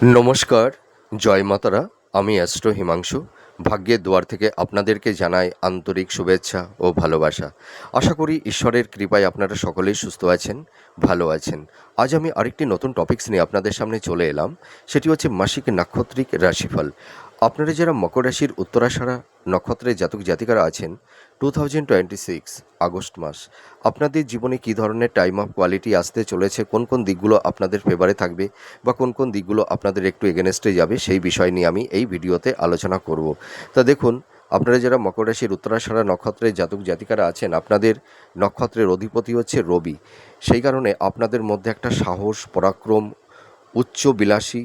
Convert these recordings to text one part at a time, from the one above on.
নমস্কার, জয় মাতারা। আমি অ্যাস্ট্রো হিমাংশু। ভাগ্যের দুয়ার থেকে আপনাদেরকে জানাই আন্তরিক শুভেচ্ছা ও ভালোবাসা। আশা করি ঈশ্বরের কৃপায় আপনারা সকলেই সুস্থ আছেন, ভালো আছেন। আজ আমি আরেকটি নতুন টপিকস নিয়ে আপনাদের সামনে চলে এলাম। সেটি হচ্ছে মাসিক নাক্ষত্রিক রাশিফল। আপনারা যারা মকর রাশির উত্তরাষাঢ়া নক্ষত্রের জাতক জাতিকারা আছেন, 2026 আগস্ট মাস আপনাদের জীবনে কী ধরনের টাইম অফ কোয়ালিটি আসতে চলেছে, কোন কোন দিকগুলো আপনাদের ফেভারে থাকবে বা কোন কোন দিকগুলো আপনাদের একটু এগেনস্টে যাবে, সেই বিষয় নিয়ে আমি এই ভিডিওতে আলোচনা করব। তা দেখুন, আপনারা যারা মকর রাশির উত্তরাষাঢ়া নক্ষত্রের জাতক জাতিকারা আছেন, আপনাদের নক্ষত্রের অধিপতি হচ্ছে রবি। সেই কারণে আপনাদের মধ্যে একটা সাহস, পরাক্রম, উচ্চ বিলাসী,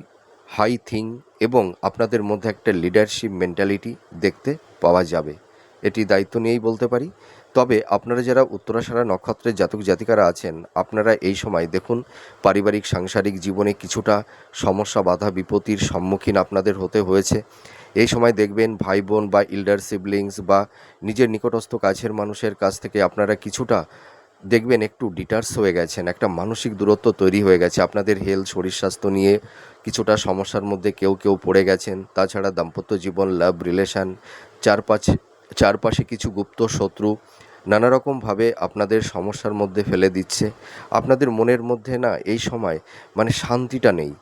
হাই থিং এবং আপনাদের মধ্যে একটা লিডারশিপ মেন্টালিটি দেখতে পাওয়া যাবে। এটি দায়িত্ব নিয়েই বলতে পারি। তবে আপনারা যারা উত্তরাষাঢ়া নক্ষত্রের জাতক জাতিকারা আছেন, আপনারা এই সময় দেখুন পারিবারিক সাংসারিক জীবনে কিছুটা সমস্যা, বাধা বিপত্তির সম্মুখীন আপনাদের হতে হয়েছে। এই সময় দেখবেন ভাই বোন বা ইল্ডার সিবলিংস বা নিজের নিকটস্থ কাছের মানুষের কাছ থেকে আপনারা কিছুটা দেখবেন একটু ডিটার্স হয়ে গেছেন, একটা মানসিক দূরত্ব তৈরি হয়ে গেছে। আপনাদের হেলথ, শরীর স্বাস্থ্য নিয়ে কিছুটা সমস্যার মধ্যে কেউ কেউ পড়ে গেছেন। তাছাড়া দাম্পত্য জীবন, লাভ রিলেশান, চারপাশে কিছু গুপ্ত শত্রু নানা রকমভাবে আপনাদের সমস্যার মধ্যে ফেলে দিচ্ছে। আপনাদের মনের মধ্যে না এই সময় শান্তিটা নেই,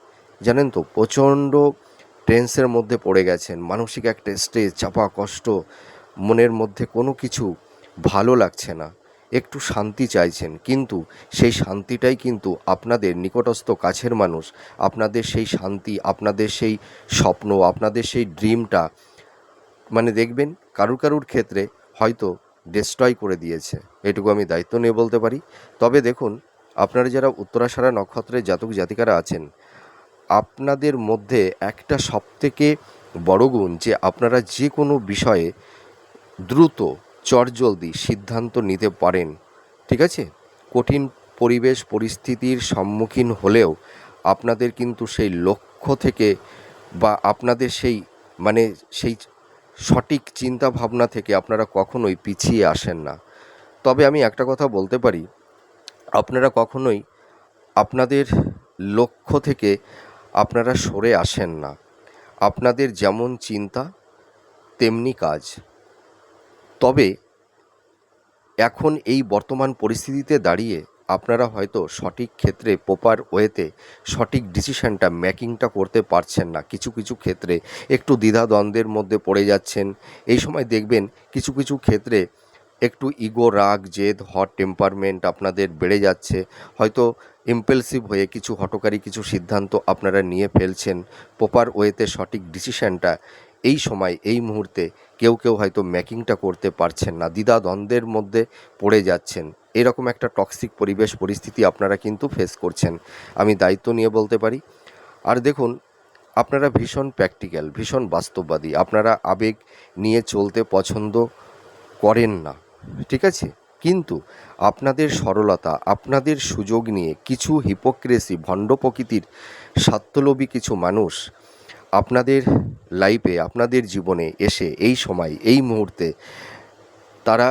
জানেন তো, প্রচণ্ড টেন্সের মধ্যে পড়ে গেছেন, মানসিক একটা স্ট্রেস, চাপা কষ্ট, মনের মধ্যে কোনো কিছু ভালো লাগছে না, একটু শান্তি চাইছেন। কিন্তু সেই শান্তিটাই কিন্তু আপনাদের নিকটস্থ কাছের মানুষ আপনাদের সেই শান্তি, আপনাদের সেই স্বপ্ন, আপনাদের সেই ড্রিমটা দেখবেন কারুর কারুর ক্ষেত্রে হয়তো ডিস্ট্রয় করে দিয়েছে। এটুকু আমি দায়িত্ব নিয়ে বলতে পারি। তবে দেখুন, আপনারা যারা উত্তরাষাঢ়া নক্ষত্রের জাতক জাতিকারা আছেন, আপনাদের মধ্যে একটা সবথেকে বড় গুণ যে আপনারা যে কোনো বিষয়ে দ্রুত চটজলদি সিদ্ধান্ত নিতে পারেন। ঠিক আছে? কঠিন পরিবেশ পরিস্থিতির সম্মুখীন হলেও আপনাদের কিন্তু সেই লক্ষ্য থেকে বা আপনাদের সেই মানে সেই সঠিক চিন্তা ভাবনা থেকে আপনারা কখনোই পিছিয়ে আসেন না। তবে আমি একটা কথা বলতে পারি, আপনারা কখনোই আপনাদের লক্ষ্য থেকে আপনারা সরে আসেন না। আপনাদের যেমন চিন্তা তেমনি কাজ। তবে এখন এই বর্তমান পরিস্থিতিতে দাঁড়িয়ে আপনারা হয়তো সঠিক ক্ষেত্রে প্রপার ওয়েতে সঠিক ডিসিশানটা মেকিংটা করতে পারছেন না। কিছু কিছু ক্ষেত্রে একটু দ্বিধাদ্বন্দ্বের মধ্যে পড়ে যাচ্ছেন। এই সময় দেখবেন কিছু কিছু ক্ষেত্রে একটু ইগো, রাগ, জেদ, হট টেম্পারমেন্ট আপনাদের বেড়ে যাচ্ছে। হয়তো ইম্পালসিভ হয়ে কিছু হঠকারী কিছু সিদ্ধান্ত আপনারা নিয়ে ফেলছেন। প্রপার ওয়েতে সঠিক ডিসিশানটা এই সময় এই মুহূর্তে কেউ কেউ হয়তো মেকিংটা করতে পারছেন না, দ্বিধাদ্বন্দ্বের মধ্যে পড়ে যাচ্ছেন। এরকম একটা টক্সিক পরিবেশ পরিস্থিতি আপনারা কিন্তু ফেস করছেন, আমি দায়িত্ব নিয়ে বলতে পারি। আর দেখুন, আপনারা ভীষণ প্র্যাকটিক্যাল, ভীষণ বাস্তববাদী, আপনারা আবেগ নিয়ে চলতে পছন্দ করেন না। ঠিক আছে? কিন্তু আপনাদের সরলতা, আপনাদের সুযোগ নিয়ে কিছু হিপোক্রেসি, ভণ্ড প্রকৃতির স্বার্থলোভী কিছু মানুষ আপনাদের লাইফে, আপনাদের জীবনে এসে এই সময় এই মুহূর্তে তারা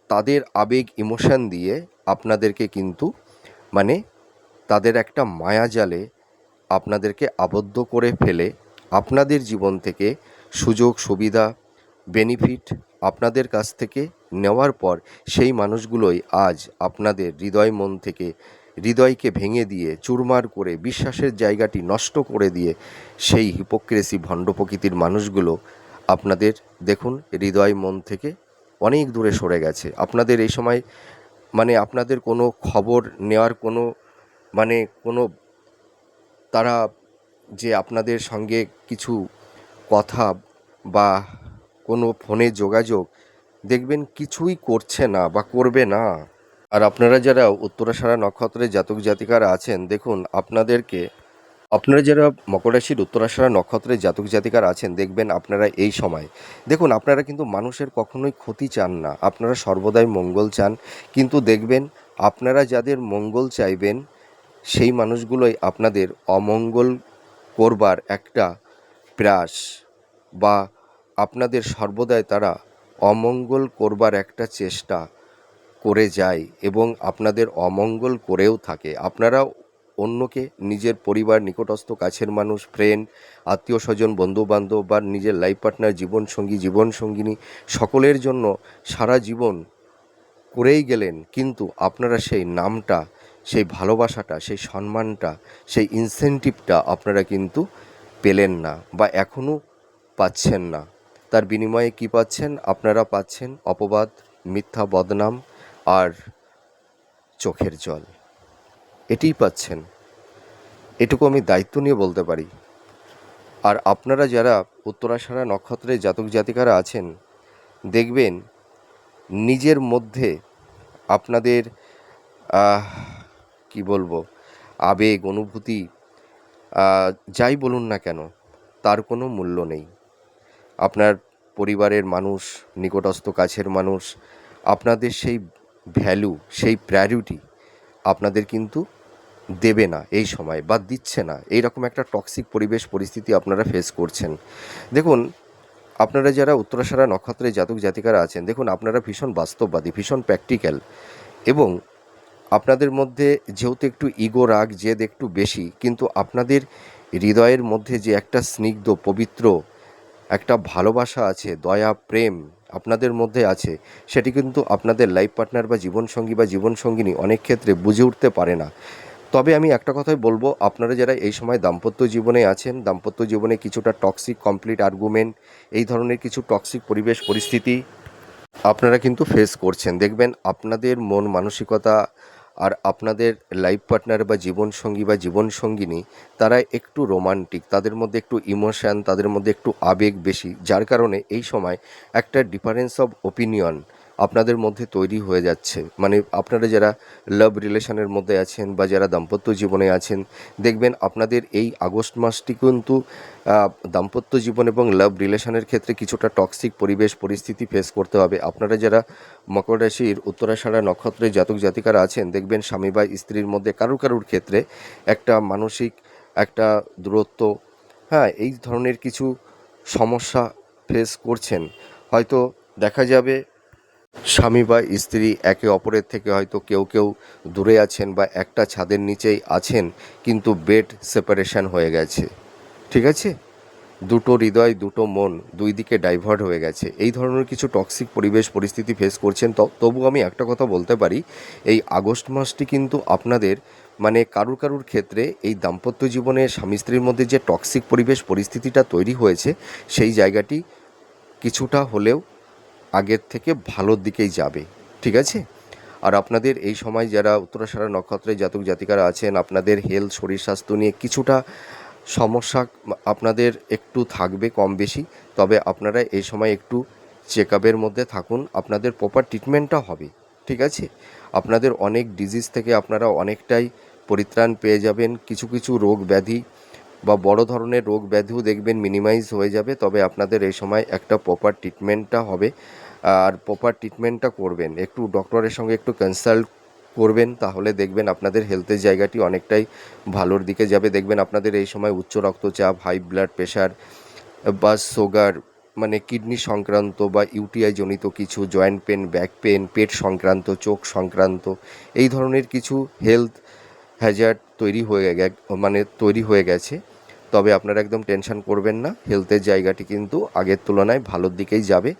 তাদের আবেগ ইমোশন দিয়ে আপনাদেরকে কিন্তু মানে তাদের একটা মায়াজালে আপনাদেরকে আবদ্ধ করে ফেলে আপনাদের জীবন থেকে সুযোগ সুবিধা বেনিফিট আপনাদের কাছ থেকে নেওয়ার পর সেই মানুষগুলোই আজ আপনাদের হৃদয় মন থেকে হৃদয়কে ভেঙে দিয়ে চুরমার করে বিশ্বাসের জায়গাটি নষ্ট করে দিয়ে সেই হিপোক্রেসি ভণ্ড প্রকৃতির মানুষগুলো আপনাদের দেখুন হৃদয় মন থেকে অনেক দূরে সরে গেছে। আপনাদের এই সময় আপনাদের কোনো খবর নেওয়ার কোনো কোনো তারা যে আপনাদের সঙ্গে কিছু কথা বা কোনো ফোনে যোগাযোগ দেখবেন কিছুই করছে না বা করবে না। আর আপনারা যারা উত্তরাষাঢ়া নক্ষত্রের জাতক জাতিকারা আছেন, দেখুন আপনারা যারা মকর রাশির উত্তরাষাঢ়া নক্ষত্রের জাতক জাতিকারা আছেন, দেখবেন আপনারা এই সময় দেখুন আপনারা কিন্তু মানুষের কখনোই ক্ষতি চান না, আপনারা সর্বদাই মঙ্গল চান। কিন্তু দেখবেন আপনারা যাদের মঙ্গল চাইবেন সেই মানুষগুলোই আপনাদের অমঙ্গল করবার একটা প্রয়াস বা আপনাদের সর্বদাই তারা অমঙ্গল করবার একটা চেষ্টা করে যায় এবং আপনাদের অমঙ্গল করেও থাকে। আপনারা অন্যকে, নিজের পরিবার, নিকটস্থ কাছের মানুষ, ফ্রেন্ড, আত্মীয় স্বজন, বন্ধুবান্ধব বা নিজের লাইফ পার্টনার, জীবনসঙ্গী, জীবনসঙ্গিনী সকলের জন্য সারা জীবন করেই গেলেন, কিন্তু আপনারা সেই নামটা, সেই ভালোবাসাটা, সেই সম্মানটা, সেই ইনসেনটিভটা আপনারা কিন্তু পেলেন না বা এখনও পাচ্ছেন না। তার বিনিময়ে কী পাচ্ছেন? আপনারা পাচ্ছেন অপবাদ, মিথ্যা বদনাম আর চোখের জল। এটিই পাচ্ছেন, এটুকু আমি দায়িত্ব নিয়ে বলতে পারি। আর আপনারা যারা উত্তরাষাঢ়া নক্ষত্রের জাতক জাতিকারা আছেন, দেখবেন নিজের মধ্যে আপনাদের কি বলবো, আবেগ, অনুভূতি, যাই বলুন না কেন, তার কোনো মূল্য নেই। আপনার পরিবারের মানুষ, নিকটস্থ কাছের মানুষ আপনাদের সেই ভ্যালু, সেই প্রায়োরিটি আপনাদের কিন্তু দেবে না এই সময়, বা দিচ্ছে না। এইরকম একটা টক্সিক পরিবেশ পরিস্থিতি আপনারা ফেস করছেন। দেখুন, আপনারা যারা উত্তরাষাঢ়া নক্ষত্রের জাতক জাতিকারা আছেন, দেখুন আপনারা ভীষণ বাস্তববাদী, ভীষণ প্র্যাকটিক্যাল, এবং আপনাদের মধ্যে যেহেতু একটু ইগো, রাগ, জেদ একটু বেশি, কিন্তু আপনাদের হৃদয়ের মধ্যে যে একটা স্নিগ্ধ, পবিত্র একটা ভালোবাসা আছে, দয়া, প্রেম আপনাদের মধ্যে আছে, সেটি কিন্তু আপনাদের লাইফ পার্টনার বা জীবনসঙ্গী বা জীবনসঙ্গিনী অনেক ক্ষেত্রে বুঝে উঠতে পারে না। তবে আমি একটা কথাই বলবো, আপনারা যারা এই সময় দাম্পত্য জীবনে আছেন, দাম্পত্য জীবনে কিছুটা টক্সিক কমপ্লিট আর্গুমেন্ট, এই ধরনের কিছু টক্সিক পরিবেশ পরিস্থিতি আপনারা কিন্তু ফেস করছেন, দেখবেন আপনাদের মন মানসিকতা আর আপনাদের লাইফ পার্টনার বা জীবনসঙ্গী বা জীবনসঙ্গিনী তারা একটু রোমান্টিক, তাদের মধ্যে একটু ইমোশান, তাদের মধ্যে একটু আবেগ বেশি, যার কারণে এই সময় একটা ডিফারেন্স অফ ওপিনিয়ন আপনাদের মধ্যে তৈরি হয়ে যাচ্ছে। মানে আপনারা যারা লাভ রিলেশনের মধ্যে আছেন বা যারা দাম্পত্য জীবনে আছেন, দেখবেন আপনাদের এই আগস্ট মাসটি কিন্তু দাম্পত্য জীবন এবং লাভ রিলেশনের ক্ষেত্রে কিছুটা টক্সিক পরিবেশ পরিস্থিতি ফেস করতে হবে। আপনারা যারা মকর রাশির উত্তরাষাঢ়া নক্ষত্রের জাতক জাতিকারা আছেন, দেখবেন স্বামী বা স্ত্রীর মধ্যে কারুর ক্ষেত্রে একটা মানসিক একটা দূরত্ব, হ্যাঁ, এই ধরনের কিছু সমস্যা ফেস করছেন। হয়তো দেখা যাবে স্বামী বা স্ত্রী একে অপরের থেকে হয়তো কেউ দূরে আছেন বা একটা ছাদের নিচেই আছেন, কিন্তু বেড সেপারেশন হয়ে গেছে, ঠিক আছে? দুটো হৃদয়, দুটো মন, দুই দিকে ডাইভার্ট হয়ে গেছে। এই ধরনের কিছু টক্সিক পরিবেশ পরিস্থিতি ফেস করছেন। তবু আমি একটা কথা বলতে পারি, এই আগস্ট মাসটি কিন্তু আপনাদের মানে কারুর ক্ষেত্রে এই দাম্পত্য জীবনে স্বামী স্ত্রীর মধ্যে যে টক্সিক পরিবেশ পরিস্থিতিটা তৈরি হয়েছে, সেই জায়গাটি কিছুটা হলেও আগের থেকে ভালোর দিকেই যাবে, ঠিক আছে? আর আপনাদের এই সময় যারা উত্তরাষাঢ়া নক্ষত্রের জাতক জাতিকারা আছেন, আপনাদের হেলথ, শরীর স্বাস্থ্য নিয়ে কিছুটা সমস্যা আপনাদের একটু থাকবে কম বেশি। তবে আপনারা এই সময় একটু চেক আপের মধ্যে থাকুন, আপনাদের প্রপার ট্রিটমেন্টটা হবে, ঠিক আছে? আপনাদের অনেক ডিজিজ থেকে আপনারা অনেকটাই পরিত্রাণ পেয়ে যাবেন। কিছু রোগ ব্যাধি বা বড় ধরনের রোগ ব্যাধিও দেখবেন মিনিমাইজ হয়ে যাবে। তবে আপনাদের এই সময় একটা প্রপার ট্রিটমেন্টটা হবে, আর প্রপার ট্রিটমেন্টটা করবেন, একটু ডক্টরের সঙ্গে একটু কনসাল্ট করবেন, তাহলে দেখবেন আপনাদের হেলথের জায়গাটি অনেকটাই ভালোর দিকে যাবে। দেখবেন আপনাদের এই সময় উচ্চ রক্তচাপ, হাই ব্লাড প্রেশার বা সুগার, মানে কিডনি সংক্রান্ত বা ইউটিআই জনিত কিছু, জয়েন্ট পেন, ব্যাক পেন, পেট সংক্রান্ত, চোখ সংক্রান্ত, এই ধরনের কিছু হেলথ হ্যাজার্ড তৈরি হয়ে গেছে। তবে আপনারা একদম টেনশন করবেন না, হেলথের জায়গাটি কিন্তু আগের তুলনায় ভালোর দিকেই যাবে।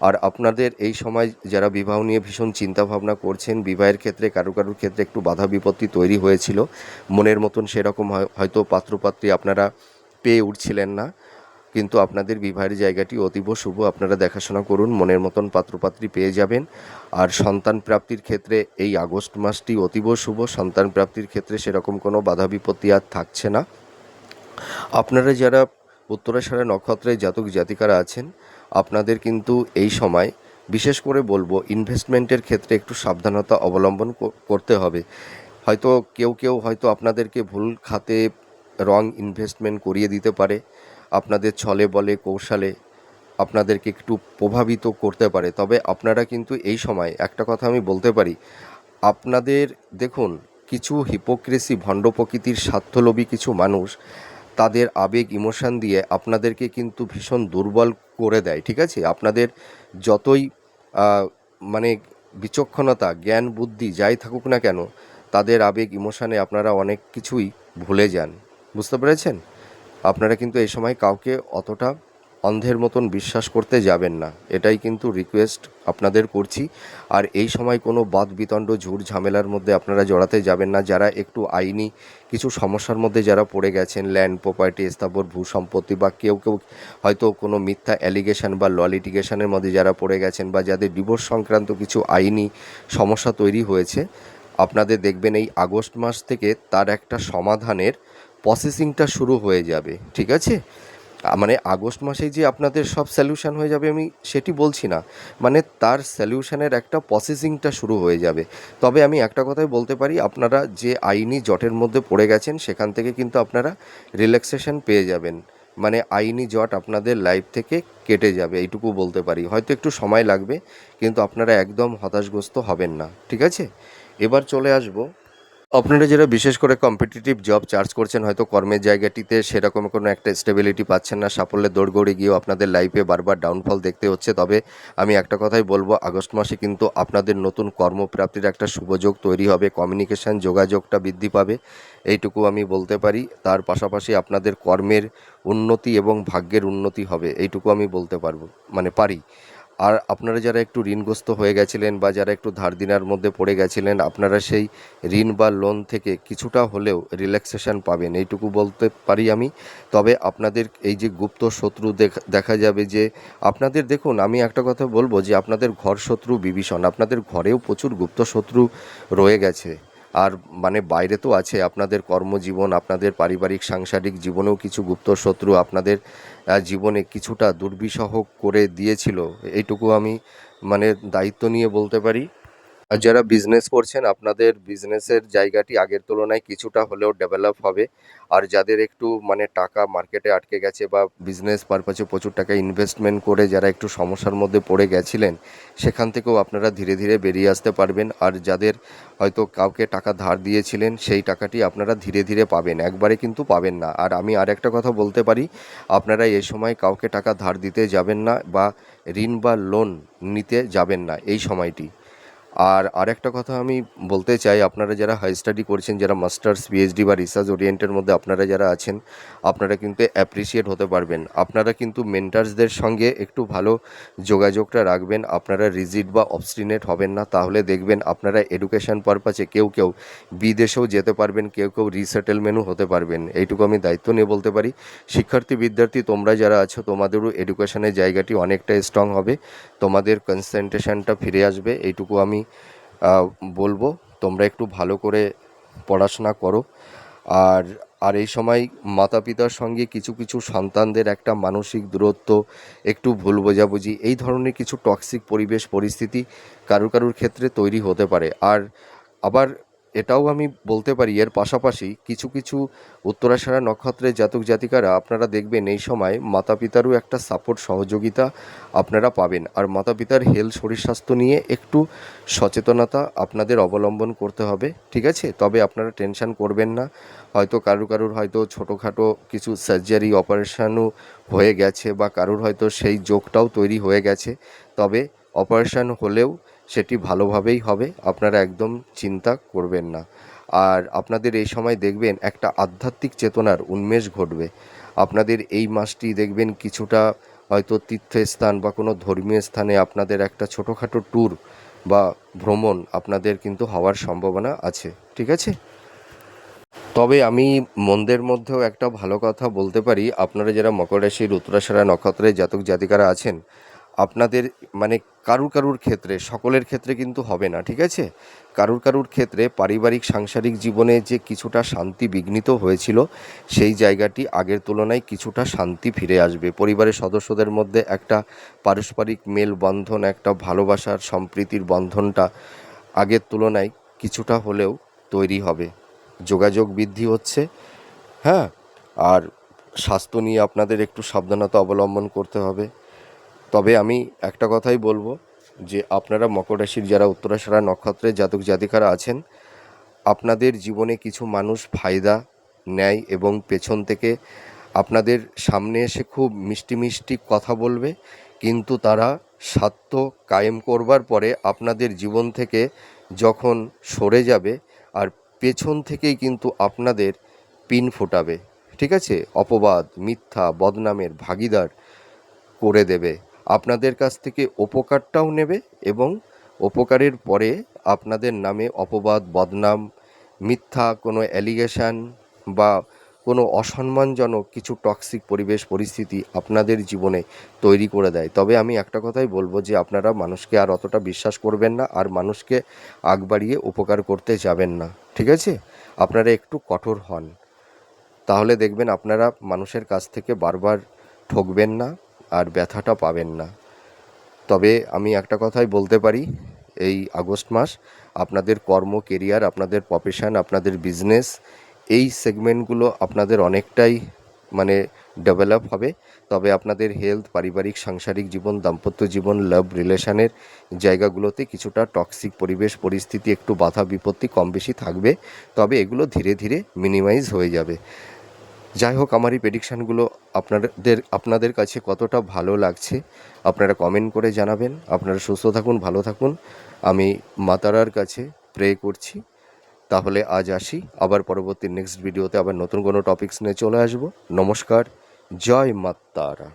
আর আপনাদের এই সময় যারা বিবাহ নিয়ে ভীষণ চিন্তাভাবনা করছেন, বিবাহের ক্ষেত্রে কারুর ক্ষেত্রে একটু বাধা বিপত্তি তৈরি হয়েছিল, মনের মতন সেরকম হয়তো পাত্রপাত্রী আপনারা পেয়ে উঠছিলেন না, কিন্তু আপনাদের বিবাহের জায়গাটি অতীব শুভ। আপনারা দেখাশোনা করুন, মনের মতন পাত্রপাত্রী পেয়ে যাবেন। আর সন্তান প্রাপ্তির ক্ষেত্রে এই আগস্ট মাসটি অতীব শুভ, সন্তান প্রাপ্তির ক্ষেত্রে সেরকম কোনো বাধা বিপত্তি আর থাকছে না। আপনারা যারা উত্তরাষাঢ়া নক্ষত্রের জাতক জাতিকারা আছেন, আপনাদের কিন্তু এই সময় বিশেষ করে বলবো ইনভেস্টমেন্টের ক্ষেত্রে একটু সাবধানতা অবলম্বন করতে হবে। হয়তো কেউ হয়তো আপনাদেরকে ভুল খাতে রং ইনভেস্টমেন্ট করিয়ে দিতে পারে, আপনাদের ছলে বলে কৌশলে আপনাদেরকে একটু প্রভাবিত করতে পারে। তবে আপনারা কিন্তু এই সময় একটা কথা আমি বলতে পারি, আপনাদের দেখুন, কিছু হিপোক্রেসি, ভণ্ড প্রকৃতির স্বার্থলোভী কিছু মানুষ তাদের আবেগ, ইমোশান দিয়ে আপনাদেরকে কিন্তু ভীষণ দুর্বল করে দেয়, ঠিক আছে? আপনাদের যতই মানে বিচক্ষণতা, জ্ঞান, বুদ্ধি যাই থাকুক না কেন, তাদের আবেগ ইমোশানে আপনারা অনেক কিছুই ভুলে যান। বুঝতে পেরেছেন? আপনারা কিন্তু এই সময় কাউকে অতটা অন্ধের মতন বিশ্বাস করতে যাবেন না, এটাই কিন্তু রিকোয়েস্ট আপনাদের করছি। আর এই সময় কোনো বাদ বিতণ্ড ঝুট ঝামেলার মধ্যে আপনারা জড়াতে যাবেন না। যারা একটু আইনি কিছু সমস্যার মধ্যে যারা পড়ে গেছেন, ল্যান্ড প্রপার্টি স্থাবর ভূ সম্পত্তি, বা কেউ কেউ হয়তো কোনো মিথ্যা অ্যালিগেশন বা ল লিটিগেশনের মধ্যে যারা পড়ে গেছেন, বা যাদের ডিভোর্স সংক্রান্ত কিছু আইনি সমস্যা তৈরি হয়েছে, আপনাদের দেখবেন এই আগস্ট মাস থেকে তার একটা সমাধানের প্রসেসিংটা শুরু হয়ে যাবে। ঠিক আছে? মানে আগস্ট মাসেই যে আপনাদের সব সলিউশন হয়ে যাবে আমি সেটি বলছি না, মানে তার সলিউশনের একটা প্রসেসিংটা শুরু হয়ে যাবে। তবে আমি একটা কথাই বলতে পারি, আপনারা যে আইনি জটের মধ্যে পড়ে গেছেন সেখান থেকে কিন্তু আপনারা রিল্যাক্সেশন পেয়ে যাবেন। মানে আইনি জট আপনাদের লাইফ থেকে কেটে যাবে, এইটুকু বলতে পারি। হয়তো একটু সময় লাগবে, কিন্তু আপনারা একদম হতাশগ্রস্ত হবেন না। ঠিক আছে? এবার চলে আসবো, আপনারা যারা বিশেষ করে কম্পিটিটিভ জব চার্জ করছেন, হয়তো কর্মের জায়গাটিতে সেরকম কোনো একটা স্টেবিলিটি পাচ্ছেন না, সাফল্যের দৌড়গড়ি গিয়েও আপনাদের লাইফে বারবার ডাউনফল দেখতে হচ্ছে। তবে আমি একটা কথাই বলবো, আগস্ট মাসে কিন্তু আপনাদের নতুন কর্মপ্রাপ্তির একটা সুযোগ তৈরি হবে, কমিউনিকেশান যোগাযোগটা বৃদ্ধি পাবে, এইটুকু আমি বলতে পারি। তার পাশাপাশি আপনাদের কর্মের উন্নতি এবং ভাগ্যের উন্নতি হবে, এইটুকু আমি বলতে পারবো, মানে পারি। আর আপনারা যারা একটু ঋণগ্রস্ত হয়ে গেছিলেন বা যারা একটু ধার দেনার মধ্যে পড়ে গেছিলেন, আপনারা সেই ঋণ বা লোন থেকে কিছুটা হলেও রিল্যাক্সেশন পাবেন, এইটুকু বলতে পারি আমি। তবে আপনাদের এই যে গুপ্ত শত্রু দেখা যাবে যে আপনাদের, দেখুন আমি একটা কথা বলবো যে আপনাদের ঘর শত্রু বিভীষণ, আপনাদের ঘরেও প্রচুর গুপ্ত শত্রু রয়ে গেছে। আর মানে বাইরে তো আছে, আপনাদের কর্মজীবন, আপনাদের পারিবারিক সাংসারিক জীবনেও কিছু গুপ্ত শত্রু আপনাদের জীবনে কিছুটা দুর্বিষহ করে দিয়েছিল, এইটুকু আমি মানে দায়িত্ব নিয়ে বলতে পারি। আর যারা বিজনেস করছেন, আপনাদের বিজনেসের জায়গাটি আগের তুলনায় কিছুটা হলেও ডেভেলপ হবে। আর যাদের একটু মানে টাকা মার্কেটে আটকে গেছে বা বিজনেস পারপাসে প্রচুর টাকা ইনভেস্টমেন্ট করে যারা একটু সমস্যার মধ্যে পড়ে গেছিলেন, সেখান থেকেও আপনারা ধীরে ধীরে বেরিয়ে আসতে পারবেন। আর যাদের হয়তো কাউকে টাকা ধার দিয়েছিলেন, সেই টাকাটি আপনারা ধীরে ধীরে পাবেন, একবারে কিন্তু পাবেন না। আর আমি আর একটা কথা বলতে পারি, আপনারা এই সময় কাউকে টাকা ধার দিতে যাবেন না বা ঋণ বা লোন নিতে যাবেন না এই সময়টি। আর আরেকটা কথা আমি বলতে চাই, আপনারা যারা হাই স্টাডি করছেন, যারা মাস্টার্স পিএইচডি বা রিসার্চ ওরিয়েন্টের মধ্যে আপনারা যারা আছেন, আপনারা কিন্তু অ্যাপ্রিসিয়েট হতে পারবেন। আপনারা কিন্তু মেন্টার্সদের সঙ্গে একটু ভালো যোগাযোগটা রাখবেন, আপনারা রিজিড বা অবস্টিনেট হবেন না, তাহলে দেখবেন আপনারা এডুকেশন পারপাসে কেউ কেউ বিদেশেও যেতে পারবেন, কেউ কেউ রিসেটেলমেন্টও হতে পারবেন, এইটুকু আমি দায়িত্ব নিয়ে বলতে পারি। শিক্ষার্থী বিদ্যার্থী তোমরা যারা আছো, তোমাদেরও এডুকেশনের জায়গাটি অনেকটা স্ট্রং হবে, তোমাদের কনসেন্ট্রেশনটা ফিরে আসবে, এইটুকু আমি বলবো। তোমরা একটু ভালো করে পড়াশোনা করো। আর আর এই সময় মাতা পিতার সঙ্গে কিছু কিছু সন্তানদের একটা মানসিক দূরত্ব, একটু ভুল বোঝাবুঝি, এই ধরনের কিছু টক্সিক পরিবেশ পরিস্থিতি কারুর কারুর ক্ষেত্রে তৈরি হতে পারে। আর আবার এটাও আমি বলতে পারি, এর পাশাপাশি কিছু কিছু উত্তরাষাঢ়া নক্ষত্রের জাতক জাতিকারা আপনারা দেখবেন এই সময় মাতা পিতারও একটা সাপোর্ট সহযোগিতা আপনারা পাবেন। আর মাতা পিতার হেলথ শরীর স্বাস্থ্য নিয়ে একটু সচেতনতা আপনাদের অবলম্বন করতে হবে। ঠিক আছে? তবে আপনারা টেনশন করবেন না, হয়তো কারুর হয়তো ছোটোখাটো কিছু সার্জারি অপারেশানও হয়ে গেছে, বা কারুর হয়তো সেই যোগটাও তৈরি হয়ে গেছে, তবে অপারেশান হলেও সেটি ভালোভাবেই হবে, আপনারা একদম চিন্তা করবেন না। আর আপনাদের এই সময় দেখবেন একটা আধ্যাত্মিক চেতনার উন্মেষ ঘটবে। আপনাদের এই মাসটি দেখবেন কিছুটা হয়তো তীর্থস্থান বা কোনো ধর্মীয় স্থানে আপনাদের একটা ছোটোখাটো ট্যুর বা ভ্রমণ আপনাদের কিন্তু হওয়ার সম্ভাবনা আছে। ঠিক আছে? তবে আমি মন্দের মধ্যেও একটা ভালো কথা বলতে পারি, আপনারা যারা মকর রাশির উত্তরাষাঢ়া নক্ষত্রের জাতক জাতিকারা আছেন, আপনাদের মানে কারুর ক্ষেত্রে, সকলের ক্ষেত্রে কিন্তু হবে না। ঠিক আছে? কারুর ক্ষেত্রে পারিবারিক সাংসারিক জীবনে যে কিছুটা শান্তি বিঘ্নিত হয়েছিল, সেই জায়গাটি আগের তুলনায় কিছুটা শান্তি ফিরে আসবে। পরিবারের সদস্যদের মধ্যে একটা পারস্পরিক মেলবন্ধন, একটা ভালোবাসার সম্প্রীতির বন্ধনটা আগের তুলনায় কিছুটা হলেও তৈরি হবে। যোগাযোগ বৃদ্ধি হচ্ছে। হ্যাঁ? আর স্বাস্থ্য নিয়ে আপনাদের একটু সাবধানতা অবলম্বন করতে হবে। তবে আমি একটা কথাই বলবো যে আপনারা মকর রাশির যারা উত্তরাষাঢ়া নক্ষত্রের জাতক জাতিকারা আছেন, আপনাদের জীবনে কিছু মানুষ ফায়দা নেয় এবং পেছন থেকে আপনাদের সামনে এসে খুব মিষ্টি মিষ্টি কথা বলবে, কিন্তু তারা স্বার্থ কায়েম করবার পরে আপনাদের জীবন থেকে যখন সরে যাবে, আর পেছন থেকেই কিন্তু আপনাদের পিন ফোটাবে, ঠিক আছে? অপবাদ, মিথ্যা, বদনামের ভাগীদার করে দেবে। আপনাদের কাছ থেকে উপকারটাও নেবে এবং উপকারের পরে আপনাদের নামে অপবাদ, বদনাম, মিথ্যা কোনো অ্যালিগেশন বা কোনো অসম্মানজনক কিছু টক্সিক পরিবেশ পরিস্থিতি আপনাদের জীবনে তৈরি করে দেয়। তবে আমি একটা কথাই বলবো যে আপনারা মানুষকে আর অতটা বিশ্বাস করবেন না, আর মানুষকে আগ বাড়িয়ে উপকার করতে যাবেন না, ঠিক আছে? আপনারা একটু কঠোর হন, তাহলে দেখবেন আপনারা মানুষের কাছ থেকে বারবার ঠকবেন না আর ব্যথাটা পাবেন না। তবে আমি একটা কথাই বলতে পারি, এই আগস্ট মাস আপনাদের কর্ম, কেরিয়ার, আপনাদের প্রফেশন, আপনাদের বিজনেস, এই সেগমেন্টগুলো আপনাদের অনেকটাই মানে ডেভেলপ হবে। তবে আপনাদের হেলথ, পারিবারিক সাংসারিক জীবন, দাম্পত্য জীবন, লাভ রিলেশনের জায়গাগুলোতে কিছুটা টক্সিক পরিবেশ পরিস্থিতি, একটু বাধা বিপত্তি কম বেশি থাকবে। তবে এগুলো ধীরে ধীরে মিনিমাইজ হয়ে যাবে। যাই হোক, আমার এই প্রেডিকশানগুলো আপনাদের কাছে কতটা ভালো লাগছে আপনারা কমেন্ট করে জানাবেন। আপনারা সুস্থ থাকুন, ভালো থাকুন। আমি মা তারার কাছে প্রে করছি। তাহলে আজ আসি, আবার পরবর্তী নেক্সট ভিডিওতে আবার নতুন কোনো টপিকস নিয়ে চলে আসবো। নমস্কার, জয় মা তারা।